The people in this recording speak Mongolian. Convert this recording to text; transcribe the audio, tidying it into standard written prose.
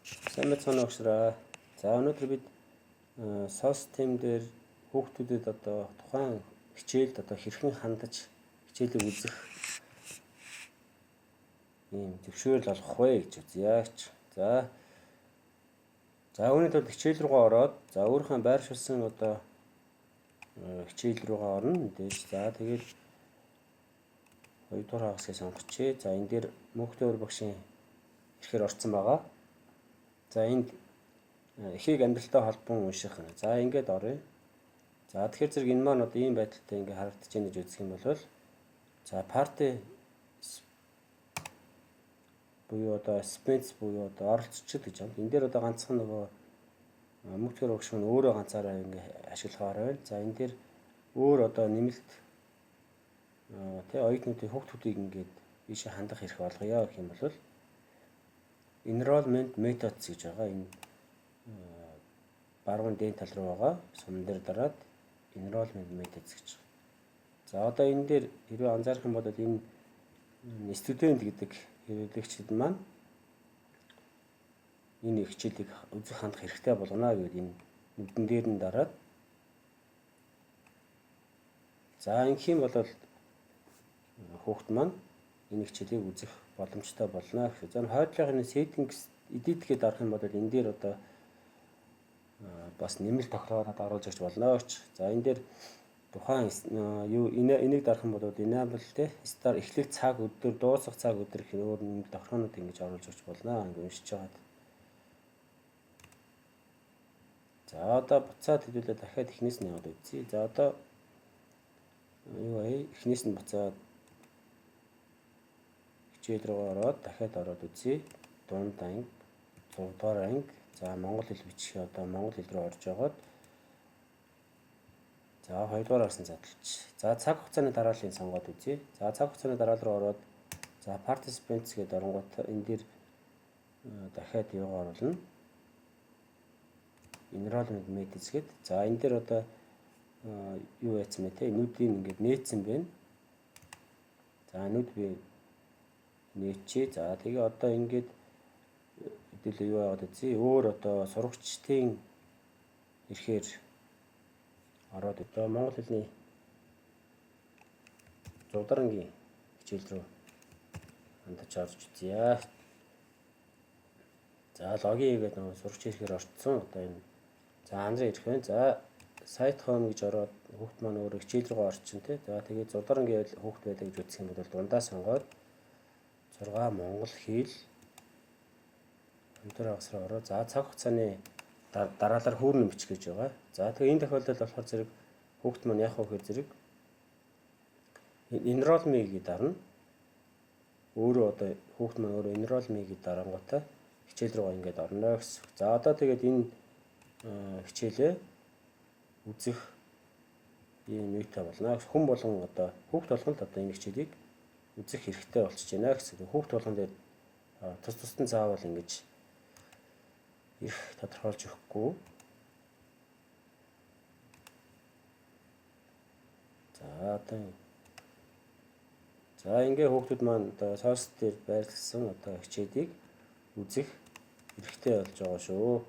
Сайн мэцхан огшраа. За өнөөдөр бид SOSTEM дээр хүүхдүүдэд одоо тухайн хичээлд одоо хэрхэн хандаж хичээлийг үзэх ийм зөвшөөрөл олох вэ гэж үзьеач. За үүний тулд хичээл рүүгээ ороод за өөрийнхөө байршуулсан одоо хичээл рүүгээ орно мэдээж. За тэгээд 2 дугаар хагасыг сонгочихъя. За энэ дээр мөнхтэй өр багшийн ихээр орсон байгаа. За энд эхийг амьдралтай холбон унших. За ингээд оръё. За тэгэхээр зэрэг энэ маань одоо ийм байдалтай ингээд харагдаж байна гэж үзэх юм бол за party буюу одоо spends буюу одоо оролцогчд гэж байна. Энэ дээр одоо ганцхан нөгөө мөнхтэй багш нь өөрөө ганцаараа ингээд ашиглахаар байна. За энэ дээр өөр одоо нэмэлт тэ оюутнуудын хүүхдүүдийг ингээд ийшээ хандах хэрэг болгоё гэх юм бол enrollment methods гэж байгаа. Энэ баруун дээн тал руу байгаа. Сумн дээр дараад enrollment methods гэж. За одоо энэ дээр хэрвээ анзаарах юм бол энэ студент гэдэг хэрэглэгчид маань энэ хичээлийг үзэх хандах хэрэгтэй болгоно гэдэг энэ нүдэн дээр нь дараад за ингэх юм бол хүүхд маань энэ хичээлийг үзэх боломжтой болно гэх. За хойдлогын settings edit гэдээ дарах юм бол энэ дээр одоо бас нэмэлт тохиолдолд оруулж өгч болно ч. За энэ дээр тухайн юу энийг дарах юм бол enable те start эхлэх цаг өдөр дуусах цаг өдөр гэх өөр нэмэлт тохиолдолд ингэж оруулж өгч болно. Ингэ уншиж байгаа. За одоо буцаад хэлүүлээ дахиад эхнээс нь яваад үзье. За одоо юу вэ? Эхнээс нь буцаад хичээл рүү ороод дахиад ороод үзье. Дунд анги, 6 дугаар анги. За монгол хэл бичих одоо монгол хэл рүү орж яваад за 2 дугаар орсон задлж. За цаг хугацааны дарааллыг сонгоод үзье. За цаг хугацааны дараалал руу ороод за participants гэдэг оронгууд энэ дээр дахиад юугаар оруулна? Enrollment methods гэдэг. За энэ дээр одоо юу яцсан бэ те? Нүдийг ингээд нээсэн байна. За нүд би нээчээ. За тэгээ одоо ингээд хэдүүлээ юу яваад үзье. Өөр одоо сурагчдын ирэхээр ороод одоо монгол хэлний 6 дараагийн хичээл рүү хандаж орж үзье. За логин хийгээд нөгөө сурагч ирэхээр орцсон. Одоо энэ за анзаа ирэх байна. За сайт home гэж ороод хүүхд маань өөрөө хичээл рүү орчин тий. За тэгээд 6 дараагийн хүүхд байлаа гэж үзэх юм бол дундаа сонгоод 6 монгол хэл өндөр хагасраа ороо. За цаг хугацааны дараалал хүүрнэ бичих гэж байгаа. За тэгээ энэ тохиолдолд болохоор зэрэг хүүхд маань яах вэ гэхээр зэрэг enroll me гэдээ дарна. Өөрөө одоо хүүхд маань өөрөө enroll me гэдээ дарангуудаа хичээл рүү ингээд орно гэсэн. За одоо тэгээд энэ хичээлээ үзэх ийм юутай болно. Хүн болгон одоо хүүхд болгонд одоо энэ хичээлийг үзэх хэрэгтэй болчихж байна гэсэн. Хүүхд болгон дээр тус нь заавал ингэж их тодорхойлж өгөхгүй. За одоо за ингээ хүүхдүүд маань одоо SOS дээр байрласан одоо хичээлийг үзэх хэрэгтэй болж байгаа шүү.